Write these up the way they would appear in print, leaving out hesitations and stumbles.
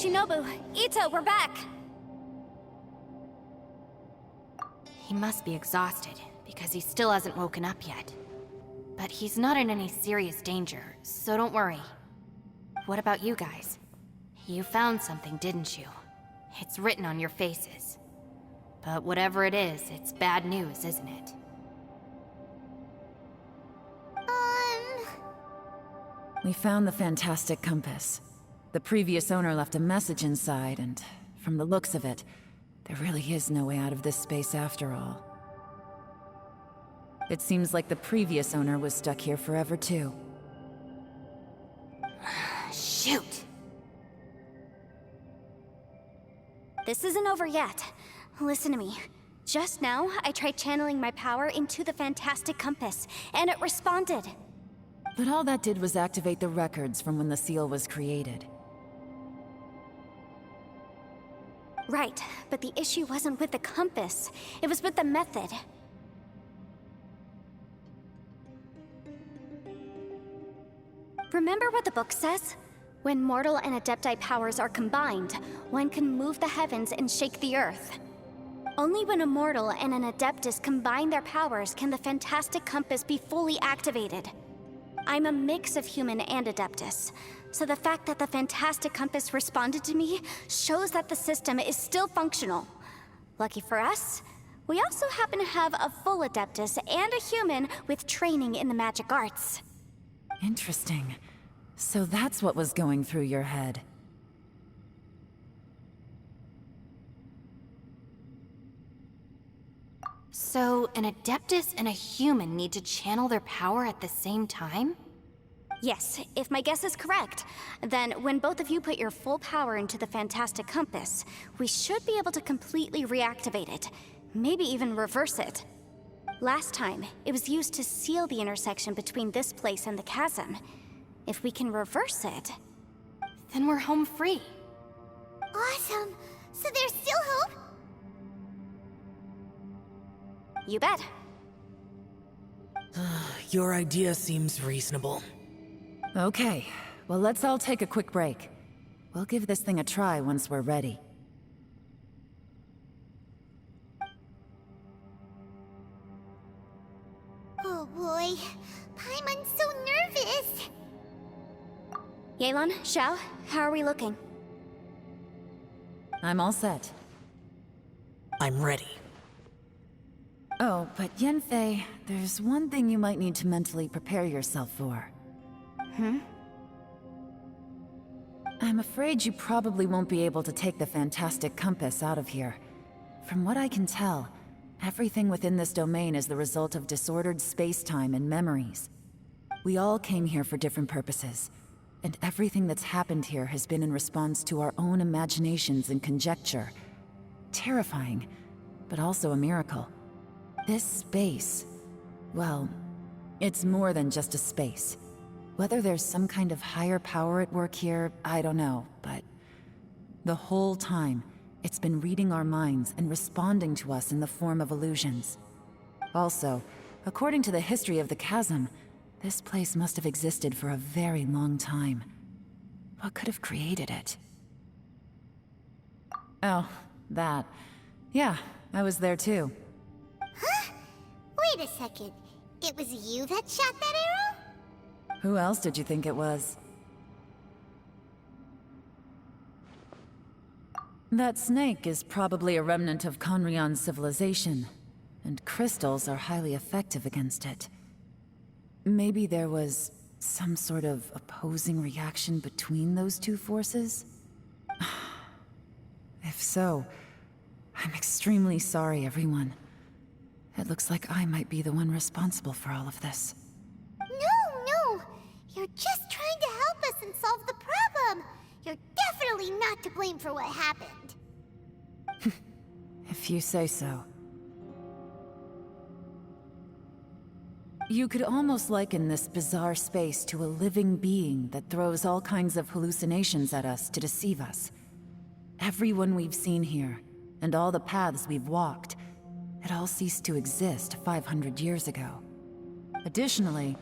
Shinobu, Ito, we're back! He must be exhausted, because he still hasn't woken up yet. But he's not in any serious danger, so don't worry. What about you guys? You found something, didn't you? It's written on your faces. But whatever it is, it's bad news, isn't it? We found the fantastic compass. The previous owner left a message inside, and from the looks of it, there really is no way out of this space after all. It seems like the previous owner was stuck here forever too. Shoot! This isn't over yet. Listen to me. Just now, I tried channeling my power into the fantastic compass, and it responded. But all that did was activate the records from when the seal was created. Right, but the issue wasn't with the compass. It was with the method. Remember what the book says? When mortal and Adepti powers are combined, one can move the heavens and shake the earth. Only when a mortal and an Adeptus combine their powers can the fantastic compass be fully activated. I'm a mix of human and Adeptus, so the fact that the fantastic compass responded to me shows that the system is still functional. Lucky for us, we also happen to have a full Adeptus and a human with training in the magic arts. Interesting. So that's what was going through your head. So, an Adeptus and a human need to channel their power at the same time? Yes, if my guess is correct, then when both of you put your full power into the fantastic compass, we should be able to completely reactivate it, maybe even reverse it. Last time, it was used to seal the intersection between this place and the chasm. If we can reverse it, Then we're home free. Awesome! So there's still hope? you bet. Your idea seems reasonable. Okay, well let's all take a quick break. We'll give this thing a try once we're ready. Oh boy, Paimon's so nervous! Yelan, Xiao, how are we looking? I'm all set. I'm ready. Oh, but Yanfei, there's one thing you might need to mentally prepare yourself for. I'm afraid you probably won't be able to take the fantastic compass out of here. From what I can tell, everything within this domain is the result of disordered space-time and memories. We all came here for different purposes, and everything that's happened here has been in response to our own imaginations and conjecture. Terrifying, but also a miracle. This space, well, it's more than just a space. Whether there's some kind of higher power at work here, I don't know, but the whole time, it's been reading our minds and responding to us in the form of illusions. Also, according to the history of the chasm, this place must have existed for a very long time. What could have created it? Oh, that. Yeah, I was there too. Huh? Wait a second. It was you that shot that arrow? Who else did you think it was? That snake is probably a remnant of Conrion's civilization, and crystals are highly effective against it. Maybe there was some sort of opposing reaction between those two forces? If so, I'm extremely sorry, everyone. It looks like I might be the one responsible for all of this. No! You're just trying to help us and solve the problem! You're definitely not to blame for what happened. If you say so. You could almost liken this bizarre space to a living being that throws all kinds of hallucinations at us to deceive us. Everyone we've seen here, and all the paths we've walked, it all ceased to exist 500 years ago. Additionally,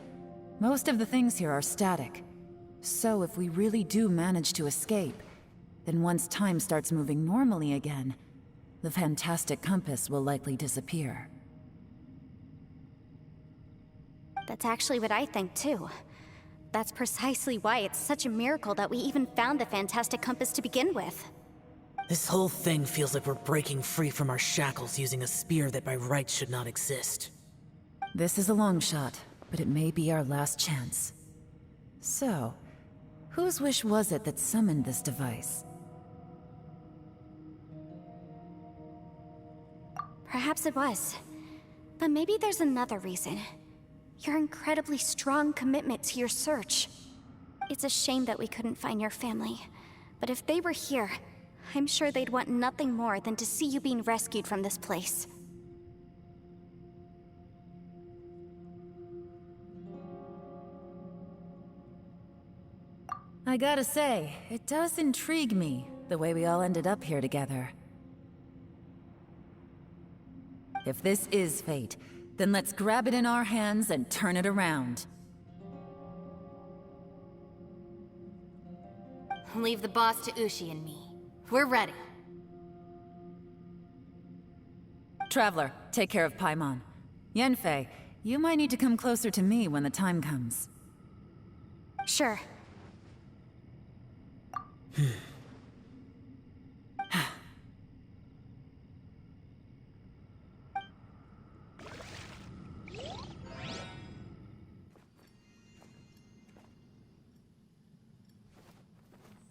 most of the things here are static. So if we really do manage to escape, Then once time starts moving normally again, the fantastic compass will likely disappear. That's actually what I think too. That's precisely why it's such a miracle that we even found the fantastic compass to begin with. This whole thing feels like we're breaking free from our shackles using a spear that by rights should not exist. This is a long shot, but it may be our last chance. So, whose wish was it that summoned this device? Perhaps it was. But maybe there's another reason. Your incredibly strong commitment to your search. It's a shame that we couldn't find your family. But if they were here, I'm sure they'd want nothing more than to see you being rescued from this place. I gotta say, it does intrigue me, the way we all ended up here together. If this is fate, then let's grab it in our hands and turn it around. Leave the boss to Ushi and me. We're ready. Traveler, take care of Paimon. Yanfei, you might need to come closer to me when the time comes. Sure.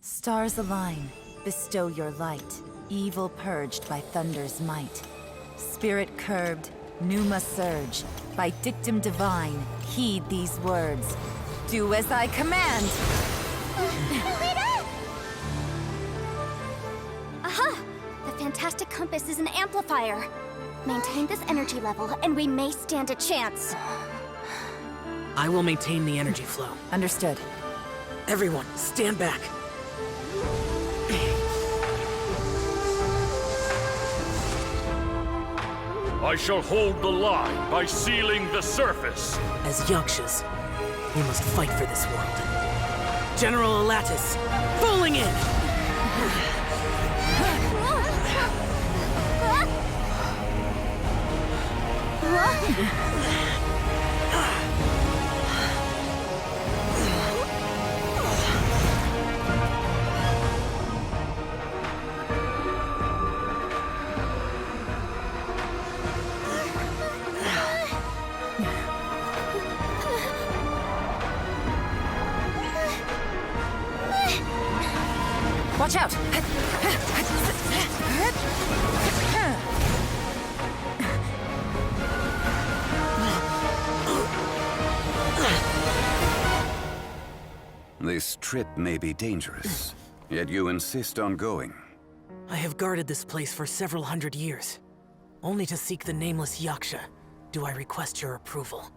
Stars align, bestow your light, evil purged by thunder's might. Spirit curbed, pneuma surge, by dictum divine, heed these words. Do as I command! Aha! The fantastic compass is an amplifier. Maintain this energy level, and we may stand a chance. I will maintain the energy flow. Understood. Everyone, stand back. I shall hold the line by sealing the surface. As Yakshas, we must fight for this world. General Alatus, falling in! Watch out! This trip may be dangerous, yet you insist on going. I have guarded this place for several hundred years. Only to seek the nameless Yaksha, do I request your approval.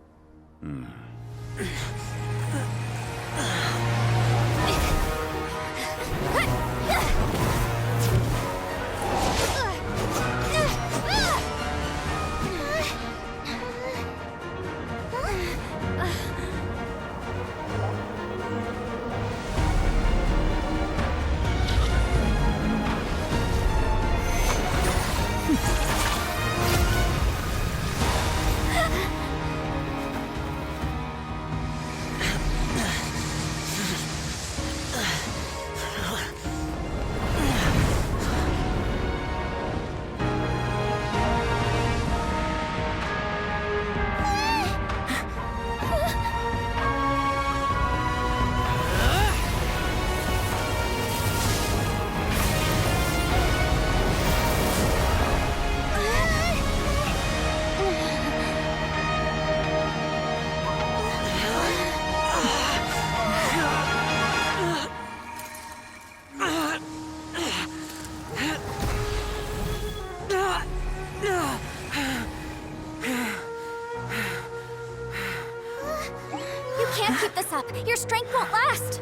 You can't keep this up. Your strength won't last.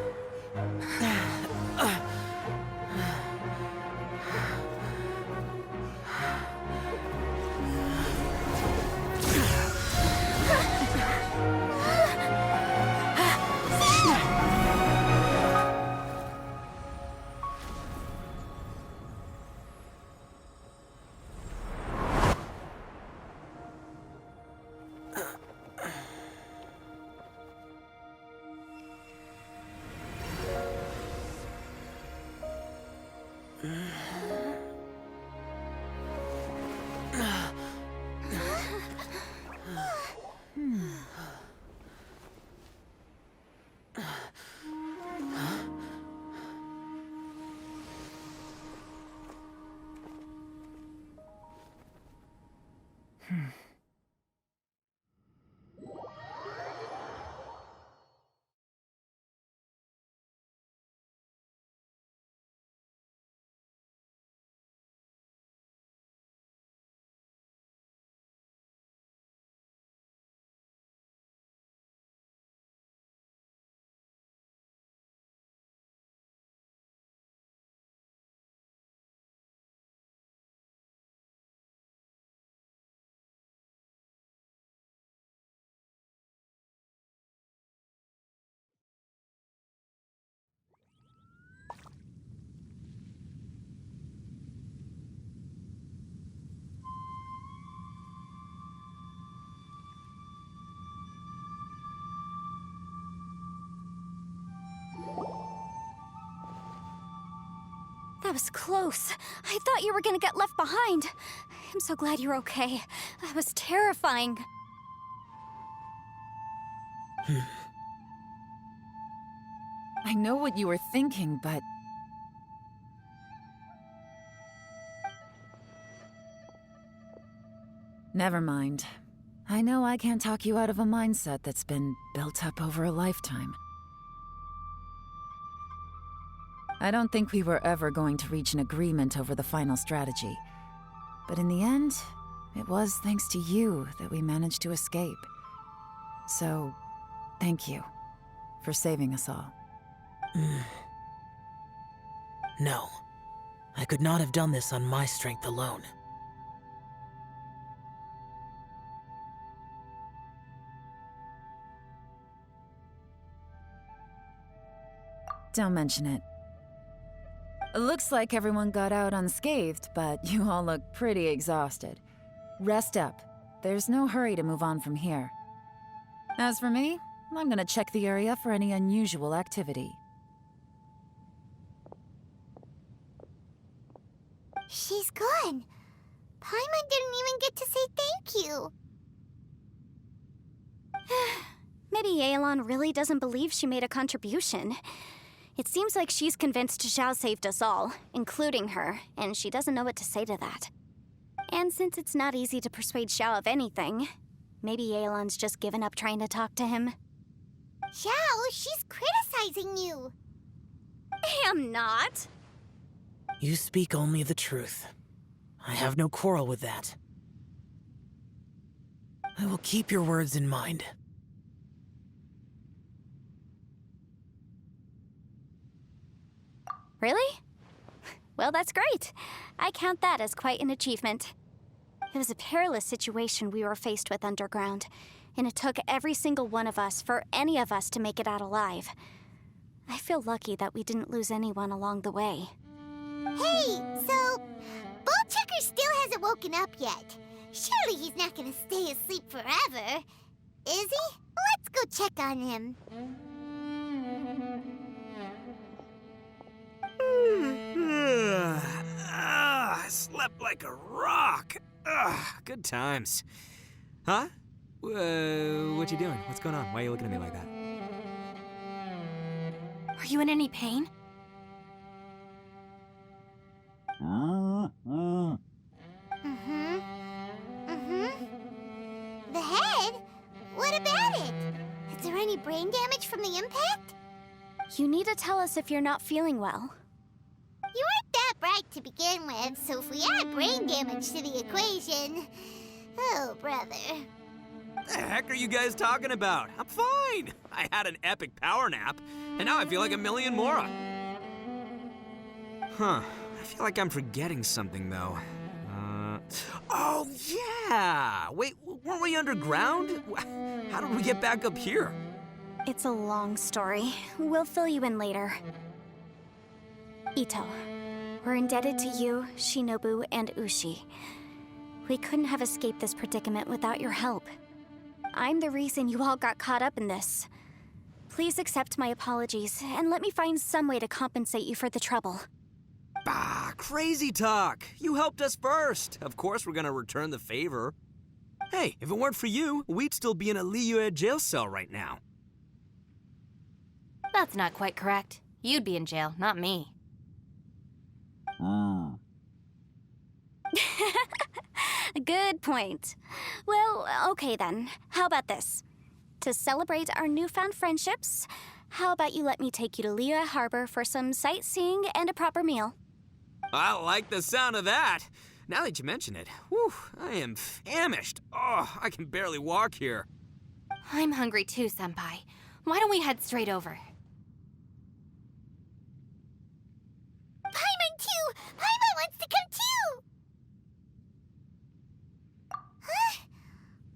That was close. I thought you were gonna get left behind. I'm so glad you're okay. That was terrifying. I know what you were thinking, but... Never mind. I know I can't talk you out of a mindset that's been built up over a lifetime. I don't think we were ever going to reach an agreement over the final strategy. But in the end, it was thanks to you that we managed to escape. So, thank you for saving us all. No. I could not have done this on my strength alone. Don't mention it. Looks like everyone got out unscathed, but you all look pretty exhausted. Rest up. There's no hurry to move on from here. As for me, I'm gonna check the area for any unusual activity. She's gone. Paimon didn't even get to say thank you. Maybe Yelan really doesn't believe she made a contribution. It seems like she's convinced Xiao saved us all, including her, and she doesn't know what to say to that. And since it's not easy to persuade Xiao of anything, maybe Yelan's just given up trying to talk to him. Xiao, she's criticizing you. I'm not. You speak only the truth. I have no quarrel with that. I will keep your words in mind. Really? Well, that's great. I count that as quite an achievement. It was a perilous situation we were faced with underground, and it took every single one of us for any of us to make it out alive. I feel lucky that we didn't lose anyone along the way. Hey, so Ballchecker still hasn't woken up yet. Surely he's not gonna stay asleep forever, is he? Let's go check on him. I slept like a rock. Good times. Huh? What you doing? What's going on? Why are you looking at me like that? Are you in any pain? The head? What about it? Is there any brain damage from the impact? You need to tell us if you're not feeling well. You weren't that bright to begin with, so if we add brain damage to the equation... Oh, brother. The heck are you guys talking about? I'm fine. I had an epic power nap, and now I feel like a million more. Huh. I feel like I'm forgetting something, though. Oh, yeah! Wait, weren't we underground? How did we get back up here? It's a long story. We'll fill you in later. Ito, we're indebted to you, Shinobu, and Ushi. We couldn't have escaped this predicament without your help. I'm the reason you all got caught up in this. Please accept my apologies, and let me find some way to compensate you for the trouble. Bah, crazy talk. You helped us first. Of course we're gonna return the favor. Hey, if it weren't for you, we'd still be in a Liyue jail cell right now. That's not quite correct. You'd be in jail, not me. Good point. Well, okay then. How about this? To celebrate our newfound friendships, how about you let me take you to Liyue Harbor for some sightseeing and a proper meal? I like the sound of that. Now that you mention it, whew, I am famished. Oh, I can barely walk here. I'm hungry too, Senpai. Why don't we head straight over? Paimon too! Paimon wants to come too!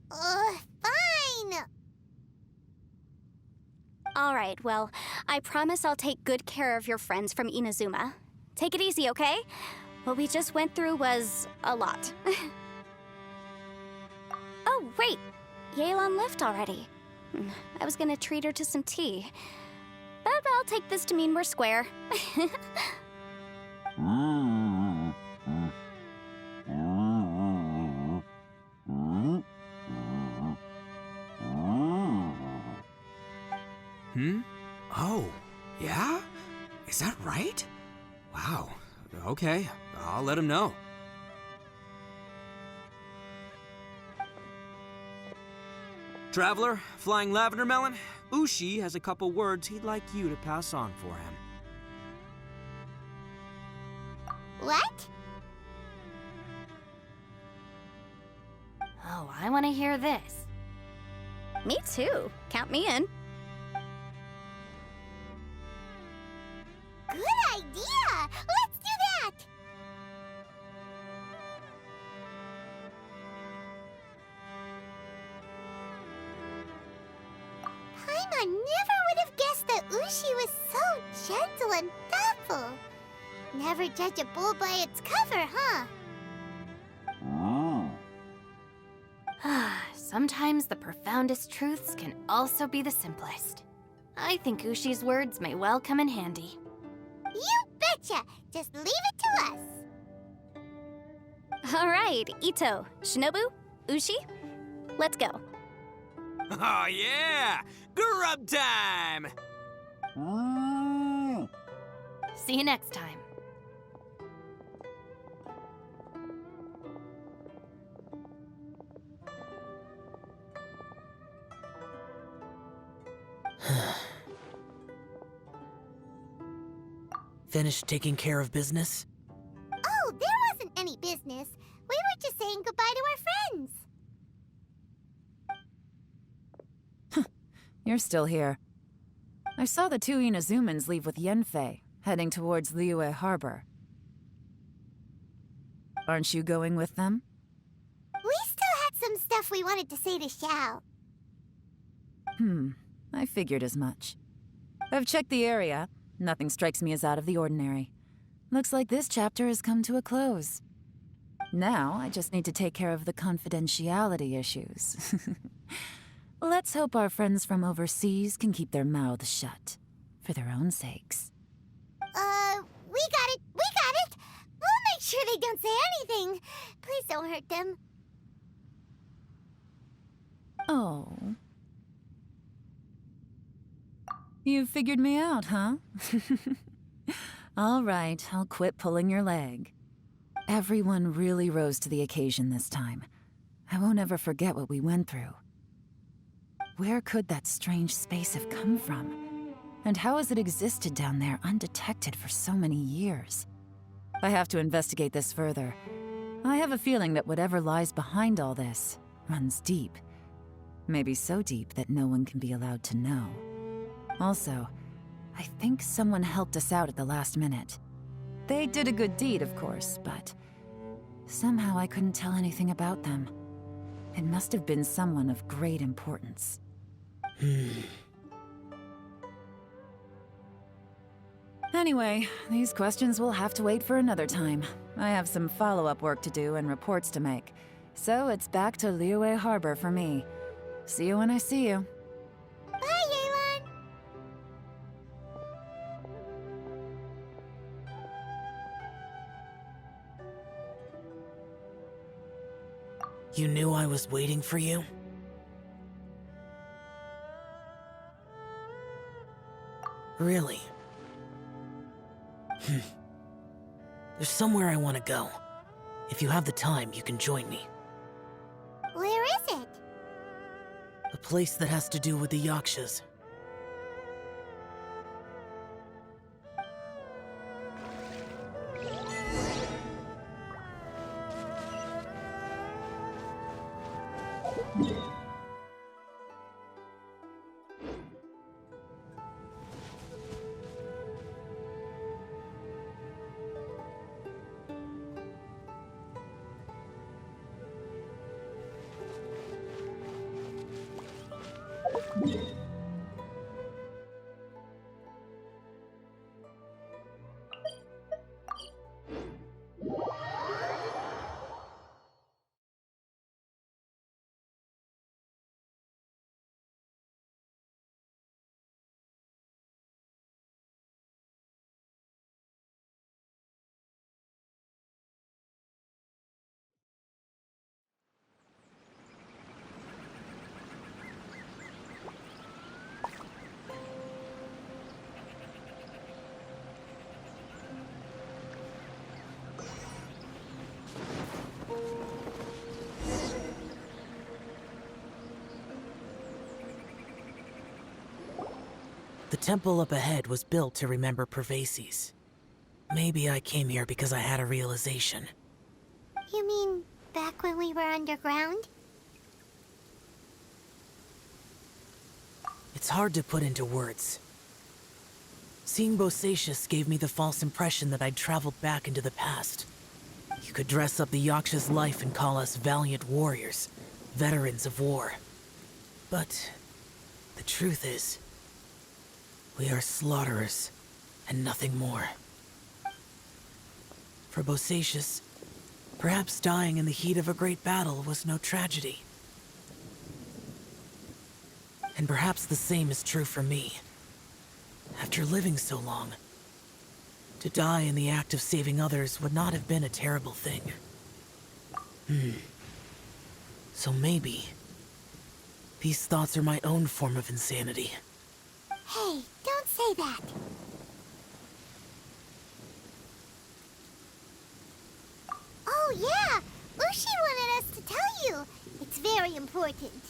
Huh? Fine! All right, well, I promise I'll take good care of your friends from Inazuma. Take it easy, okay? What we just went through was a lot. Oh, wait! Yelan left already. I was gonna treat her to some tea. But I'll take this to mean we're square. Hmm? Oh, yeah? Is that right? Wow. Okay, I'll let him know. Traveler, Flying Lavender Melon, Ushi has a couple words he'd like you to pass on for him. What? Oh, I want to hear this. Me too. Count me in. Good idea! Let's do that! Paimon never would have guessed that Ushi was so gentle and thoughtful. Never judge a bull by its cover, huh? Sometimes the profoundest truths can also be the simplest. I think Ushi's words may well come in handy. You betcha! Just leave it to us. All right, Ito, Shinobu, Ushi, let's go. Oh yeah! Grub time! See you next time. Finished taking care of business? Oh, there wasn't any business. We were just saying goodbye to our friends. You're still here. I saw the two Inazumans leave with Yenfei, heading towards Liyue Harbor. Aren't you going with them? We still had some stuff we wanted to say to Xiao. I figured as much. I've checked the area. Nothing strikes me as out of the ordinary. Looks like this chapter has come to a close. Now, I just need to take care of the confidentiality issues. Let's hope our friends from overseas can keep their mouths shut. For their own sakes. We got it! We got it! We'll make sure they don't say anything. Please don't hurt them. Oh. You figured me out, huh? All right, I'll quit pulling your leg. Everyone really rose to the occasion this time. I won't ever forget what we went through. Where could that strange space have come from? And how has it existed down there undetected for so many years? I have to investigate this further. I have a feeling that whatever lies behind all this runs deep. Maybe so deep that no one can be allowed to know. Also, I think someone helped us out at the last minute. They did a good deed, of course, but somehow I couldn't tell anything about them. It must have been someone of great importance. Anyway, these questions will have to wait for another time. I have some follow-up work to do and reports to make. So it's back to Liyue Harbor for me. See you when I see you. Bye, Yelan! You knew I was waiting for you? Really? There's somewhere I want to go. If you have the time, you can join me. Where is it? A place that has to do with the Yakshas. The temple up ahead was built to remember Pervases. Maybe I came here because I had a realization. You mean back when we were underground? It's hard to put into words. Seeing Bosacius gave me the false impression that I'd traveled back into the past. You could dress up the Yaksha's life and call us valiant warriors, veterans of war. But the truth is, we are slaughterers and nothing more. For Bosacius, perhaps dying in the heat of a great battle was no tragedy. And perhaps the same is true for me. After living so long, to die in the act of saving others would not have been a terrible thing. So maybe these thoughts are my own form of insanity. Hey, don't say that. Oh yeah, Ushi wanted us to tell you. It's very important.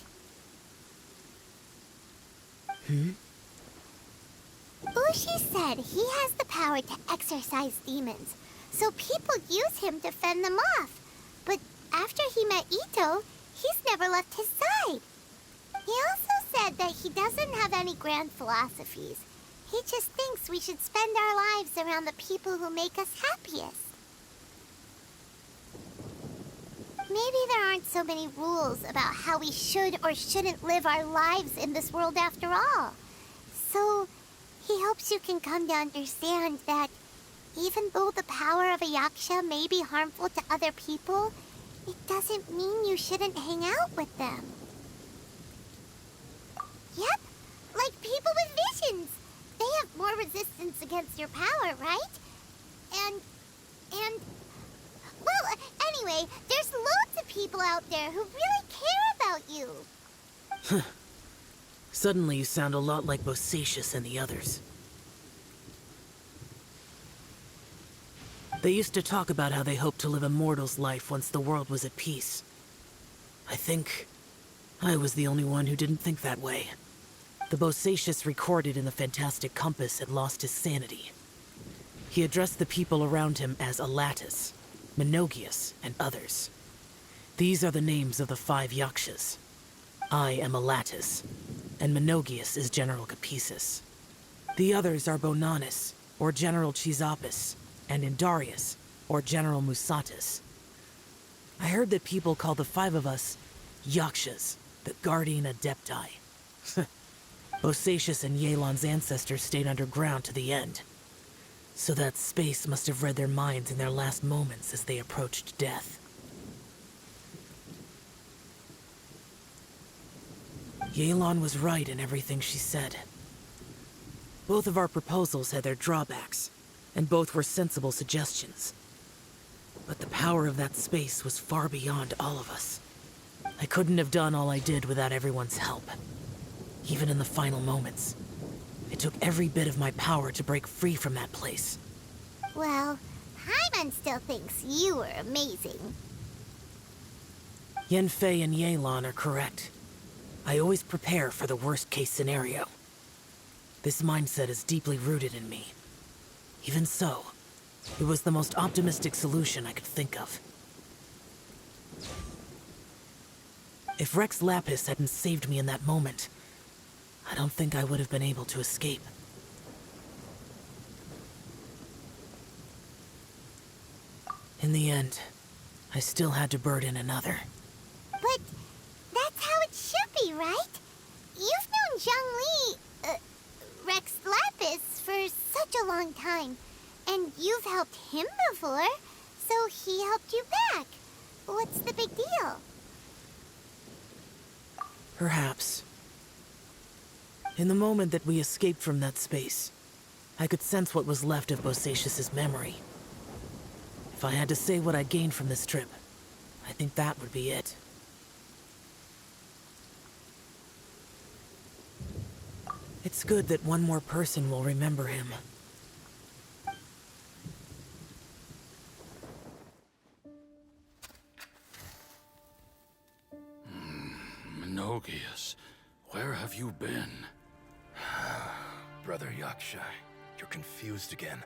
Ushi said he has the power to exorcise demons, so people use him to fend them off. But after he met Ito, he's never left his side. He also said that he doesn't have any grand philosophies. He just thinks we should spend our lives around the people who make us happiest. Maybe there aren't so many rules about how we should or shouldn't live our lives in this world after all. So, he hopes you can come to understand that even though the power of a Yaksha may be harmful to other people, it doesn't mean you shouldn't hang out with them. Yep, like people with visions. They have more resistance against your power, right? And... Well, anyway, there's loads of people out there who really care about you. Suddenly you sound a lot like Bosacius and the others. They used to talk about how they hoped to live a mortal's life once the world was at peace. I think I was the only one who didn't think that way. The Bosacius recorded in the fantastic compass had lost his sanity. He addressed the people around him as Alatus, Menogius, and others. These are the names of the 5 Yakshas. I am Alatus, and Menogius is General Capisis. The others are Bonanis, or General Chisapis, and Indarius, or General Musatis. I heard that people call the 5 of us Yakshas, the Guardian Adepti. Bosacius and Yelan's ancestors stayed underground to the end. So that space must have read their minds in their last moments as they approached death. Yelan was right in everything she said. Both of our proposals had their drawbacks, and both were sensible suggestions. But the power of that space was far beyond all of us. I couldn't have done all I did without everyone's help. Even in the final moments, it took every bit of my power to break free from that place. Well, Paimon still thinks you were amazing. Yanfei and Yelan are correct. I always prepare for the worst-case scenario. This mindset is deeply rooted in me. Even so, it was the most optimistic solution I could think of. If Rex Lapis hadn't saved me in that moment, I don't think I would have been able to escape. In the end, I still had to burden another. But that's how it should be, right? You've known Zhang Li, Rex Lapis, for such a long time. And you've helped him before, so he helped you back. What's the big deal? Perhaps. In the moment that we escaped from that space, I could sense what was left of Bosacius's memory. If I had to say what I gained from this trip, I think that would be it. It's good that one more person will remember him. Menogius, where have you been? Brother Yaksha, you're confused again.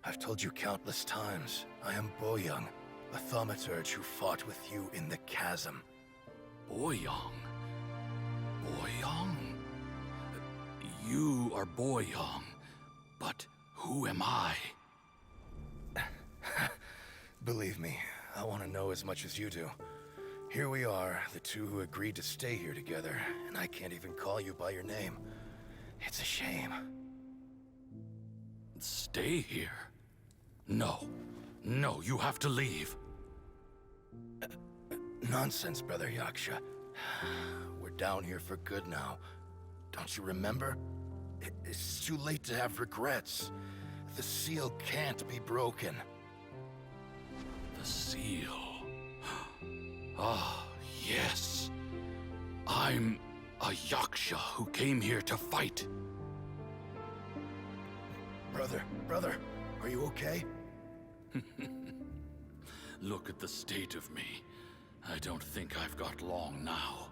I've told you countless times, I am Boyoung, a thaumaturge who fought with you in the chasm. Boyoung? Boyoung? You are Boyoung, but who am I? Believe me, I want to know as much as you do. Here we are, the two who agreed to stay here together, and I can't even call you by your name. It's a shame. Stay here? No. No, you have to leave. Nonsense, Brother Yaksha. We're down here for good now. Don't you remember? It's too late to have regrets. The seal can't be broken. The seal. Ah, yes. I'm a Yaksha who came here to fight. Brother, are you okay? Look at the state of me. I don't think I've got long now.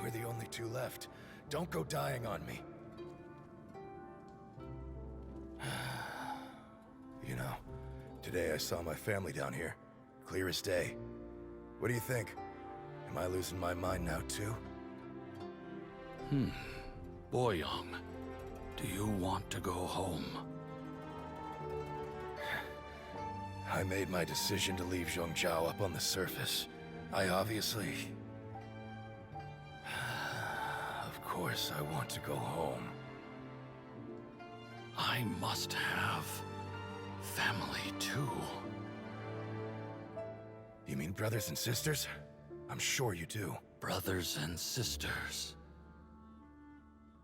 We're the only two left. Don't go dying on me. You know, today I saw my family down here. Clear as day. What do you think? Am I losing my mind now too? Boyoung, do you want to go home? I made my decision to leave Zhongzhou up on the surface. I obviously... Of course I want to go home. I must have family too. You mean brothers and sisters? I'm sure you do. Brothers and sisters.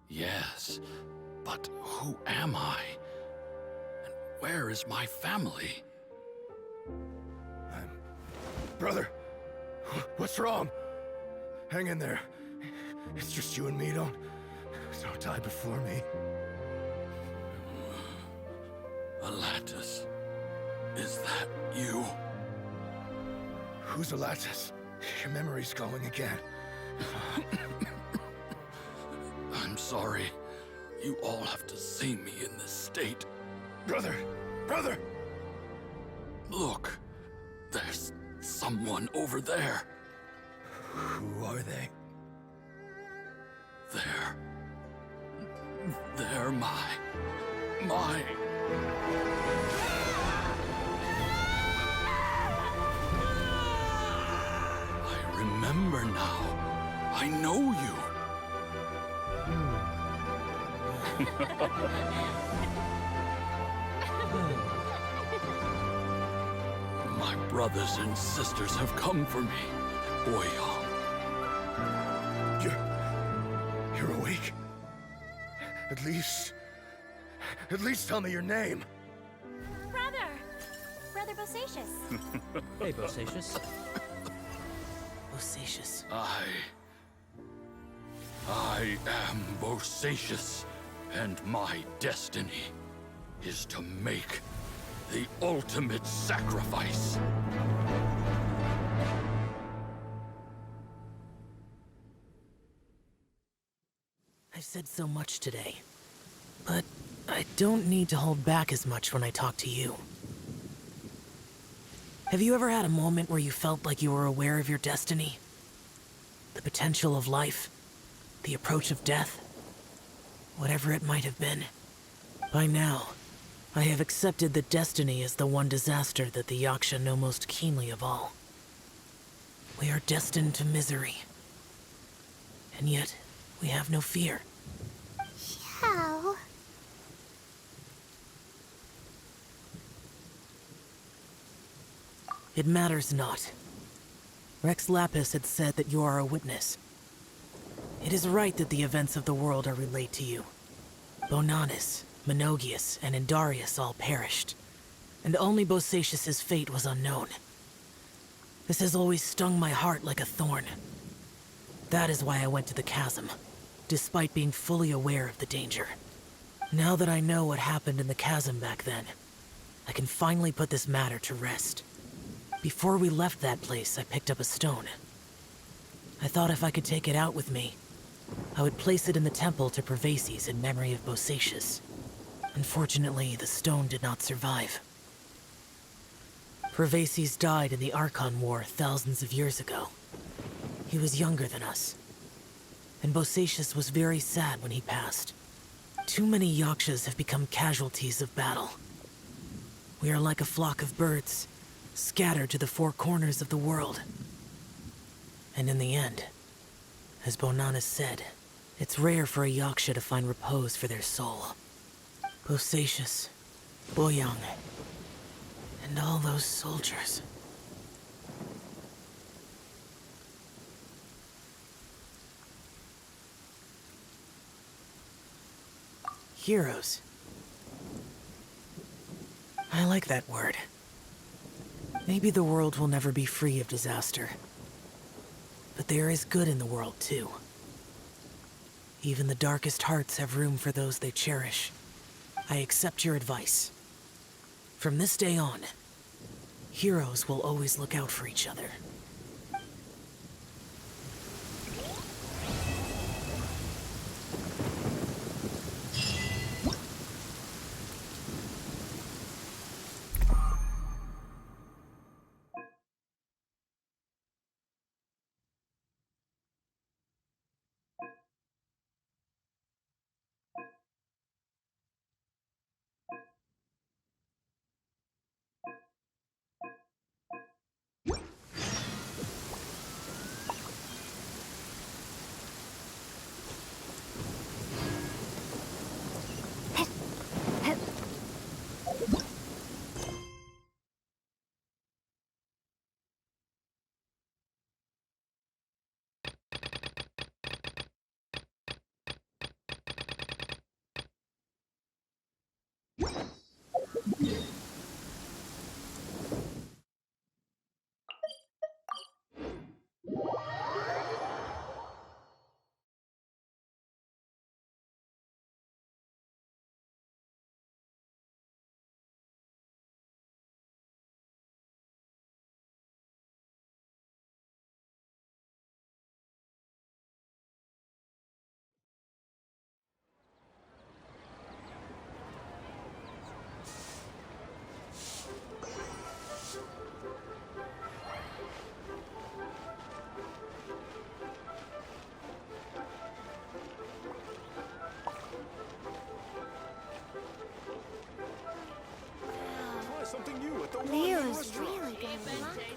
Yes, but who am I? And where is my family? Brother, what's wrong? Hang in there. It's just you and me. Don't die before me. Alatus, is that you? Who's Alatus? Your memory's going again. I'm sorry. You all have to see me in this state. Brother! Look, there's someone over there. Who are they? They're my... I remember now. I know you. My brothers and sisters have come for me, Boyoung. You're awake? At least tell me your name. Brother Bosacius. Hey, Bosacius. Bosacius. I am Bosacius, and my destiny is to make the ultimate sacrifice. I've said so much today, but I don't need to hold back as much when I talk to you. Have you ever had a moment where you felt like you were aware of your destiny? The potential of life? The approach of death? Whatever it might have been. By now, I have accepted that destiny is the one disaster that the Yaksha know most keenly of all. We are destined to misery. And yet, we have no fear. How? It matters not. Rex Lapis had said that you are a witness. It is right that the events of the world are relayed to you. Bonanis, Menogius, and Indarius all perished, and only Bosacius's fate was unknown. This has always stung my heart like a thorn. That is why I went to the chasm, despite being fully aware of the danger. Now that I know what happened in the chasm back then, I can finally put this matter to rest. Before we left that place, I picked up a stone. I thought if I could take it out with me, I would place it in the temple to Pervases in memory of Bosacius. Unfortunately, the stone did not survive. Pervases died in the Archon War thousands of years ago. He was younger than us, and Bosacius was very sad when he passed. Too many Yakshas have become casualties of battle. We are like a flock of birds, scattered to the four corners of the world. And in the end, as Bonanas said, it's rare for a Yaksha to find repose for their soul. Bosacius, Boyang, and all those soldiers. Heroes. I like that word. Maybe the world will never be free of disaster. But there is good in the world, too. Even the darkest hearts have room for those they cherish. I accept your advice. From this day on, heroes will always look out for each other. Leo's really gonna love it.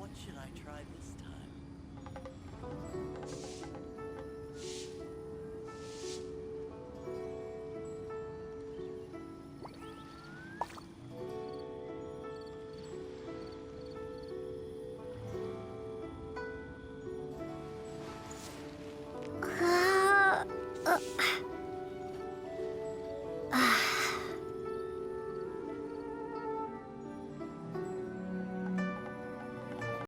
What should I try this